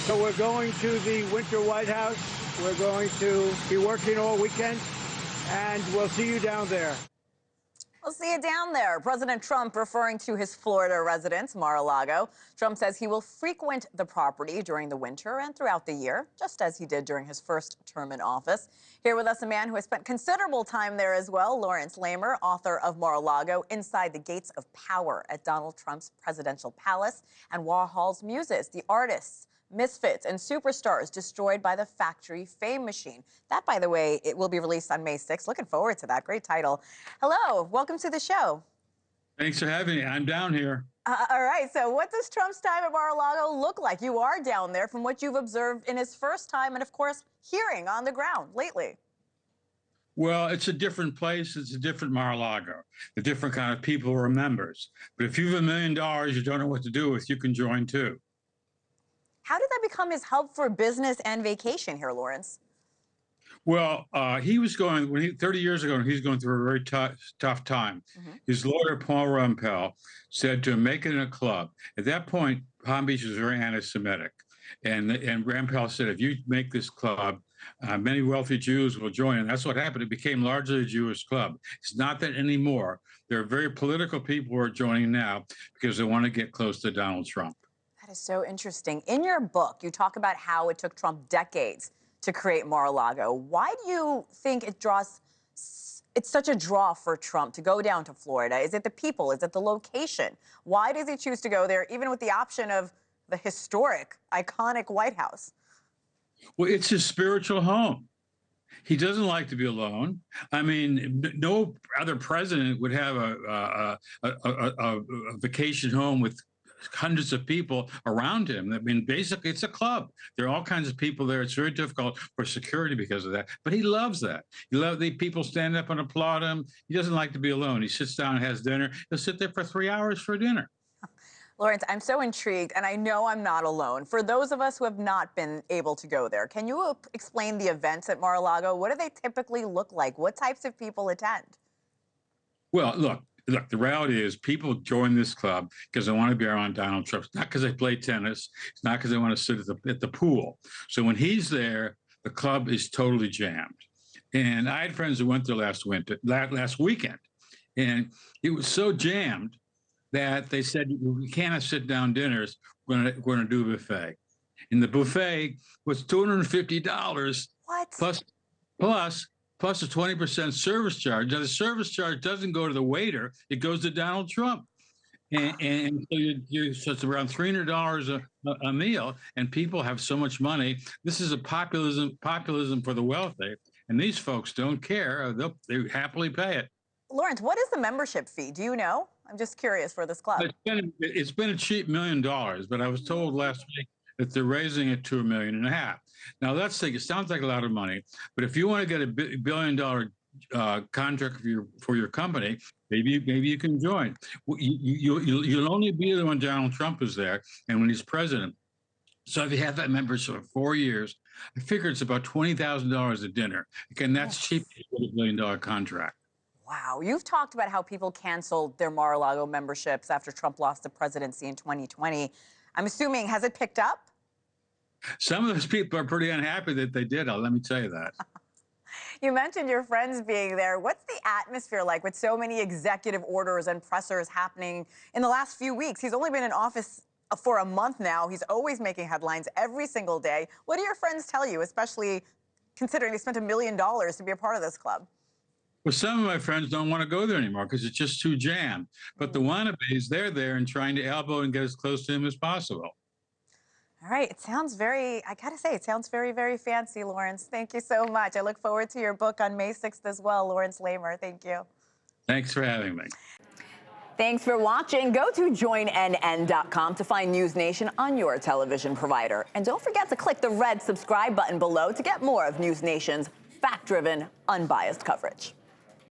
So we're going to the winter White House. We're going to be working all weekend, and we'll see you down there. We'll see you down there. President Trump referring to his Florida residence, Mar-a-Lago. Trump says he will frequent the property during the winter and throughout the year, just as he did during his first term in office. Here with us, a man who has spent considerable time there as well, Laurence Leamer, author of Mar-a-Lago, Inside the Gates of Power at Donald Trump's Presidential Palace, and Warhol's Muses, the artists, misfits, and superstars destroyed by the factory fame machine. That, by the way, it will be released on May 6th. Looking forward to that. Great title. Hello, welcome to the show. Thanks for having me. I'm down here. All right, so what does Trump's time at Mar-a-Lago look like? You are down there from what you've observed in his first time and, of course, hearing on the ground lately. Well, it's a different place. It's a different Mar-a-Lago. The different kind of people who are members. But if you have $1 million you don't know what to do with, you can join too. How did that become his hub for business and vacation here, Laurence? Well, he was going, 30 years ago, he was going through a very tough time. His lawyer, Paul Rumpel, said to him, make it in a club. At that point, Palm Beach was very anti-Semitic. And Rumpel said, if you make this club, many wealthy Jews will join. And that's what happened. It became largely a Jewish club. It's not that anymore. There are very political people who are joining now because they want to get close to Donald Trump. That is so interesting. In your book, you talk about how it took Trump decades to create Mar-a-Lago. Why do you think it's such a draw for Trump to go down to Florida? Is it the people? Is it the location? Why does he choose to go there, even with the option of the historic, iconic White House? Well, it's his spiritual home. He doesn't like to be alone. I mean, no other president would have a vacation home with hundreds of people around him. I mean, basically, it's a club. There are all kinds of people there. It's very difficult for security because of that. But he loves that. He loves the people stand up and applaud him. He doesn't like to be alone. He sits down and has dinner. He'll sit there for 3 hours for dinner. Laurence, I'm so intrigued, and I know I'm not alone. For those of us who have not been able to go there, can you explain the events at Mar-a-Lago? What do they typically look like? What types of people attend? Well, look, the reality is people join this club because they want to be around Donald Trump. It's not because they play tennis. It's not because they want to sit at the pool. So when he's there, the club is totally jammed. And I had friends who went there last weekend, and it was so jammed that they said, we can't have sit-down dinners. We're going to do a buffet. And the buffet was $250 plus a 20% service charge. Now, the service charge doesn't go to the waiter. It goes to Donald Trump. And so it's around $300 a meal, and people have so much money. This is a populism for the wealthy, and these folks don't care. They happily pay it. Laurence, what is the membership fee? Do you know? I'm just curious for this club. It's been a cheap $1 million, but I was told last week that they're raising it to $1.5 million. Now, let's think, it sounds like a lot of money, but if you want to get a $1 billion contract for your company, maybe you can join. You'll only be there when Donald Trump is there and when he's president. So if you have that membership for 4 years, I figure it's about $20,000 a dinner. Again, that's cheap for a $1 billion contract. Wow. You've talked about how people canceled their Mar-a-Lago memberships after Trump lost the presidency in 2020. I'm assuming, has it picked up? Some of those people are pretty unhappy that they did. Let me tell you that. You mentioned your friends being there. What's the atmosphere like with so many executive orders and pressers happening in the last few weeks? He's only been in office for a month now. He's always making headlines every single day. What do your friends tell you, especially considering they spent $1 million to be a part of this club? Well, some of my friends don't want to go there anymore because it's just too jammed. But the wannabes, they're there and trying to elbow and get as close to him as possible. All right. It sounds very, I got to say, it sounds very, very fancy, Laurence. Thank you so much. I look forward to your book on May 6th as well, Laurence Leamer. Thank you. Thanks for having me. Thanks for watching. Go to joinnn.com to find NewsNation on your television provider. And don't forget to click the red subscribe button below to get more of NewsNation's fact-driven, unbiased coverage.